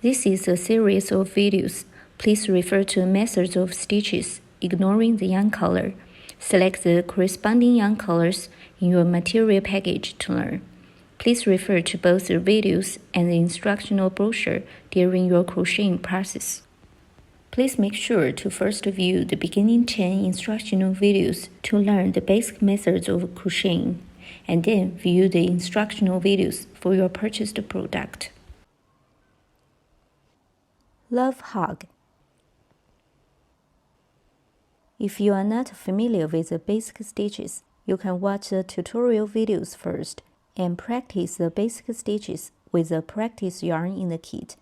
This is a series of videos. Please refer to methods of stitches, ignoring the yarn color. Select the corresponding yarn colors in your material package to learn. Please refer to both the videos and the instructional brochure during your crocheting process. Please make sure to first view the beginning 10 instructional videos to learn the basic methods of crocheting, and then view the instructional videos for your purchased product. Love Hug. If you are not familiar with the basic stitches, you can watch the tutorial videos first and practice the basic stitches with the practice yarn in the kit.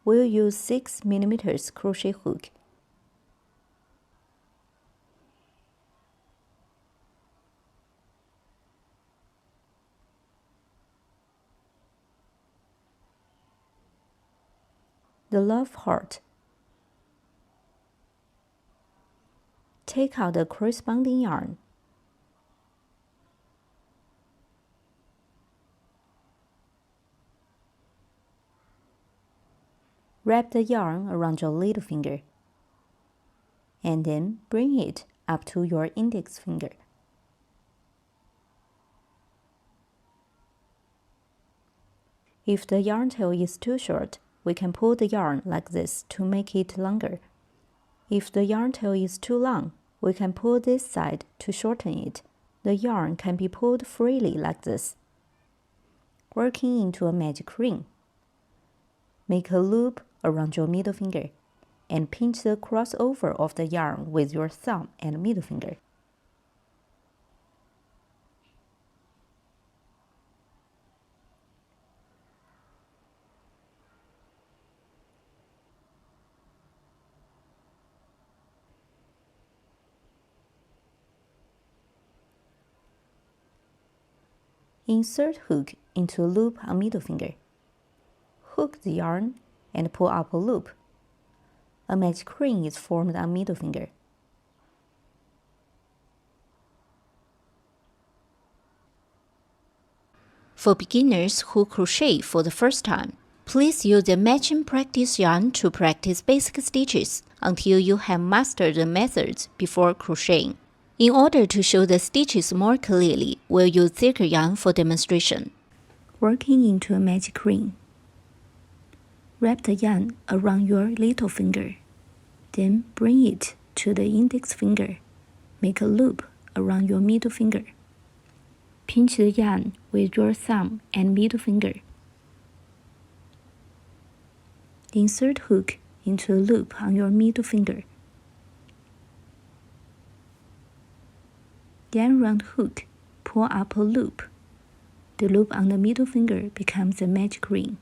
We'll use 6mm crochet hook. The love heart. Take out the corresponding yarn. Wrap the yarn around your little finger, and then bring it up to your index finger. If the yarn tail is too short, we can pull the yarn like this to make it longer. If the yarn tail is too long, we can pull this side to shorten it. The yarn can be pulled freely like this. Working into a magic ring. Make a loop around your middle finger and pinch the crossover of the yarn with your thumb and middle finger. Insert hook into a loop on middle finger. Hook the yarn and pull up a loop. A magic ring is formed on middle finger. For beginners who crochet for the first time, please use the matching practice yarn to practice basic stitches until you have mastered the methods before crocheting. In order to show the stitches more clearly, we'll use thicker yarn for demonstration. Working into a magic ring. Wrap the yarn around your little finger. Then bring it to the index finger. Make a loop around your middle finger. Pinch the yarn with your thumb and middle finger. Insert hook into a loop on your middle finger. Yarn round hook, pull up a loop. The loop on the middle finger becomes a magic ring.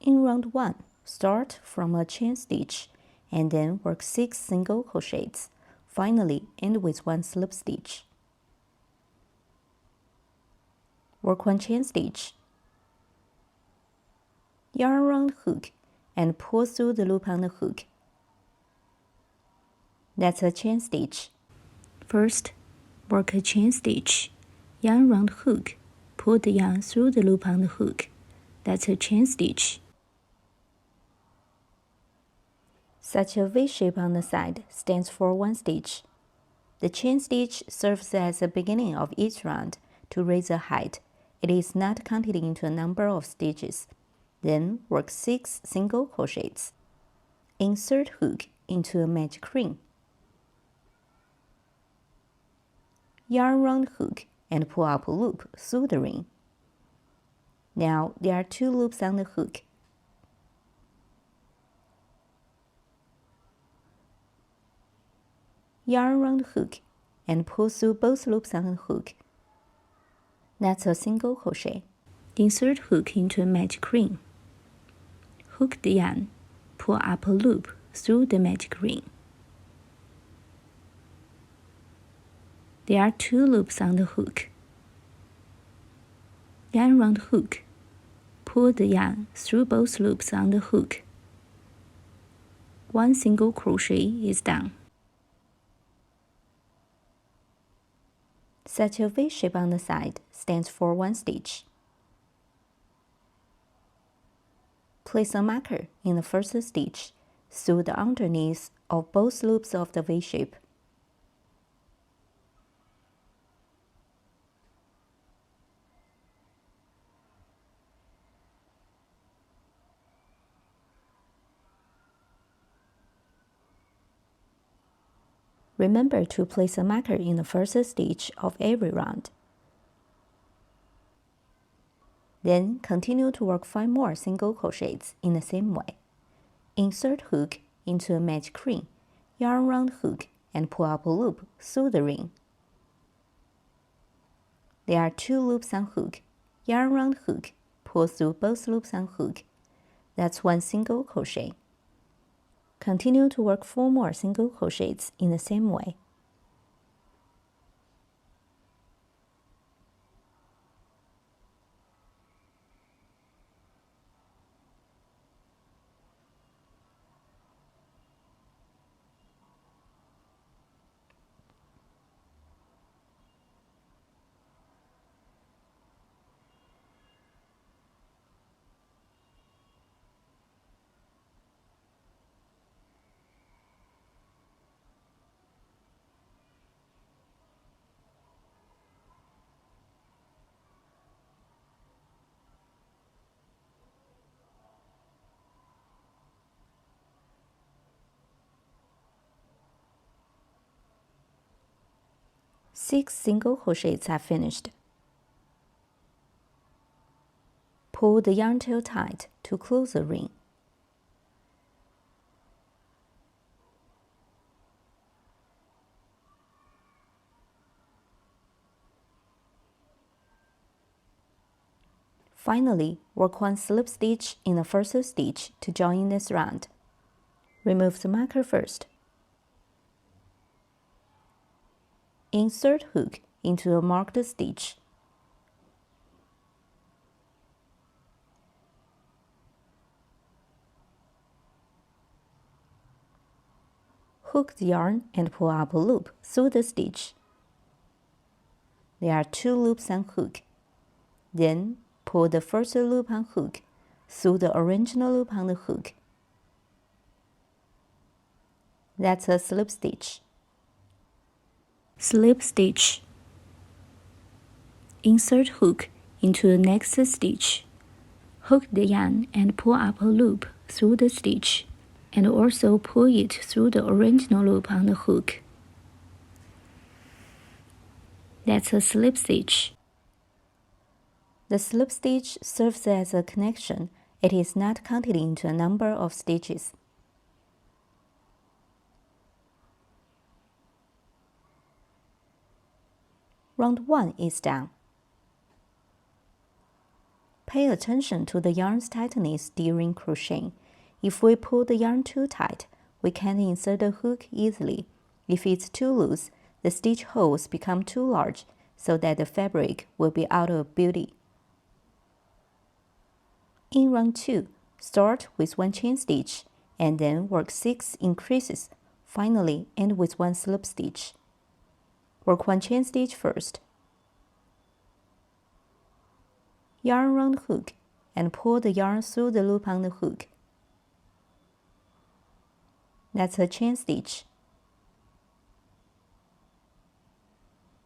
In round 1, start from a chain stitch and then work 6 single crochets. Finally, end with 1 slip stitch. Work 1 chain stitch. Yarn round hook and pull through the loop on the hook. That's a chain stitch. First, work a chain stitch. Yarn round hook. Pull the yarn through the loop on the hook. That's a chain stitch. Such a V shape on the side stands for 1 stitch. The chain stitch serves as the beginning of each round to raise the height. It is not counted into a number of stitches. Then work 6 single crochets. Insert hook into a magic ring. Yarn round hook and pull up a loop through the ring. Now there are 2 loops on the hook. Yarn round hook and pull through both loops on the hook. That's a single crochet. Insert hook into a magic ring. Hook the yarn, pull up a loop through the magic ring. There are 2 loops on the hook. Yarn round hook, Pull the yarn through both loops on the hook. One single crochet is done. Set your V shape on the side, stands for 1 stitch. Place a marker in the first stitch through the underneath of both loops of the V shape. Remember to place a marker in the first stitch of every round. Then continue to work 5 more single crochets in the same way. Insert hook into a match crane, yarn round hook, and pull up a loop through the ring. There are 2 loops on hook, yarn round hook, pull through both loops on hook. That's 1 single crochet. Continue to work 4 more single crochets in the same way. Six single crochets are finished. Pull the yarn tail tight to close the ring. Finally, work 1 slip stitch in the first stitch to join this round. Remove the marker first. Insert hook into a marked stitch. Hook the yarn and pull up a loop through the stitch. There are 2 loops on hook. Then pull the first loop on hook through the original loop on the hook. That's a slip stitch. Slip stitch. Insert hook into the next stitch. Hook the yarn and pull up a loop through the stitch, and also pull it through the original loop on the hook. That's a slip stitch. The slip stitch serves as a connection. It is not counted into a number of stitches. Round 1 is done. Pay attention to the yarn's tightness during crocheting. If we pull the yarn too tight, we can't insert the hook easily. If it's too loose, the stitch holes become too large, so that the fabric will be out of beauty. In round 2, start with 1 chain stitch, and then work 6 increases. Finally, end with 1 slip stitch. Work 1 chain stitch first. Yarn round hook, and pull the yarn through the loop on the hook. That's a chain stitch.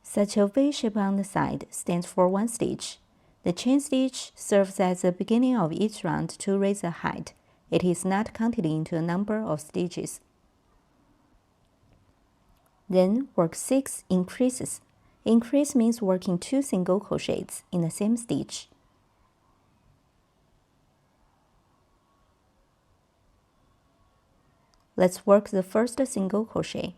Set your V shape on the side, stands for 1 stitch. The chain stitch serves as the beginning of each round to raise the height. It is not counted into a number of stitches. Then work 6 increases. Increase means working 2 single crochets in the same stitch. Let's work the first single crochet.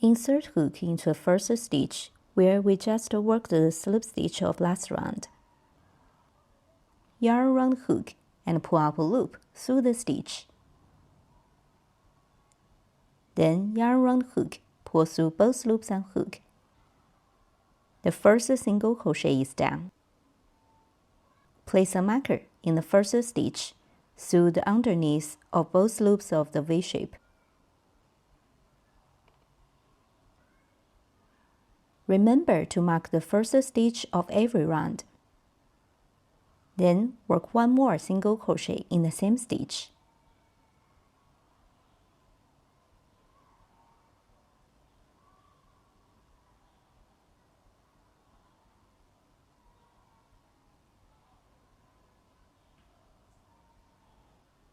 Insert hook into the first stitch where we just worked the slip stitch of last round. Yarn round hook and pull up a loop through the stitch. Then yarn round hook, pull through both loops on hook. The first single crochet is done. Place a marker in the first stitch, sew the underneath of both loops of the V-shape. Remember to mark the first stitch of every round. Then work one more single crochet in the same stitch.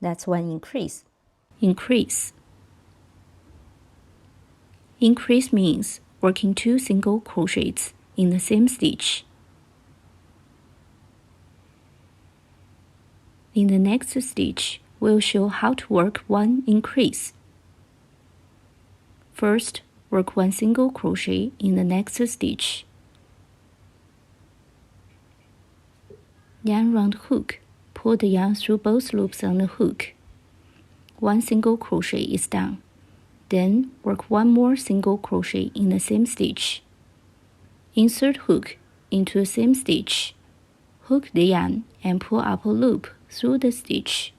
That's one increase. Increase. Increase means working 2 single crochets in the same stitch. In the next stitch, we'll show how to work one increase. First, work 1 single crochet in the next stitch. Yarn round hook. Pull the yarn through both loops on the hook. 1 single crochet is done. Then work 1 more single crochet in the same stitch. Insert hook into the same stitch. Hook the yarn and pull up a loop through the stitch.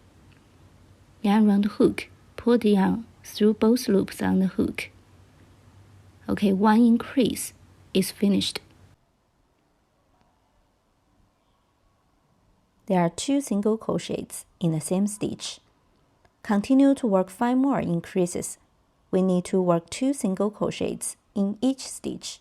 Yarn round hook. Pull the yarn through both loops on the hook. Okay, one increase is finished. There are 2 single crochets in the same stitch. Continue to work 5 more increases. We need to work 2 single crochets in each stitch.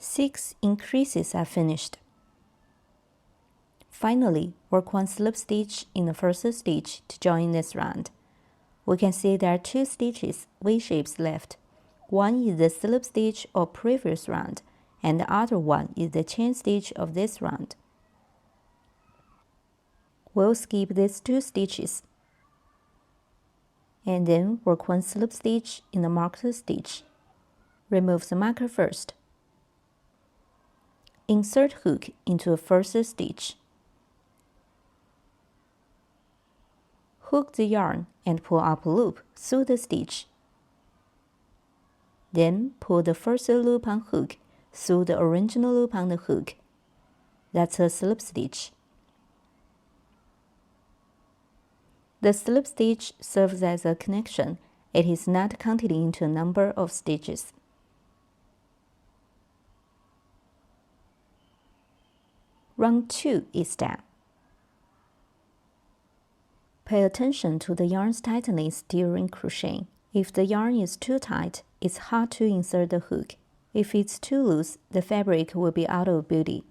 Six increases are finished. Finally, work 1 slip stitch in the first stitch to join this round. We can see there are 2 stitches V-shapes left. One is the slip stitch of previous round, and the other one is the chain stitch of this round. We'll skip these 2 stitches, and then work 1 slip stitch in the marked stitch. Remove the marker first. Insert hook into the first stitch. Hook the yarn and pull up a loop through the stitch. Then pull the first loop on hook through the original loop on the hook. That's a slip stitch. The slip stitch serves as a connection. It is not counted into a number of stitches. Round 2 is done. Pay attention to the yarn's tightness during crocheting. If the yarn is too tight, it's hard to insert the hook. If it's too loose, the fabric will be out of beauty.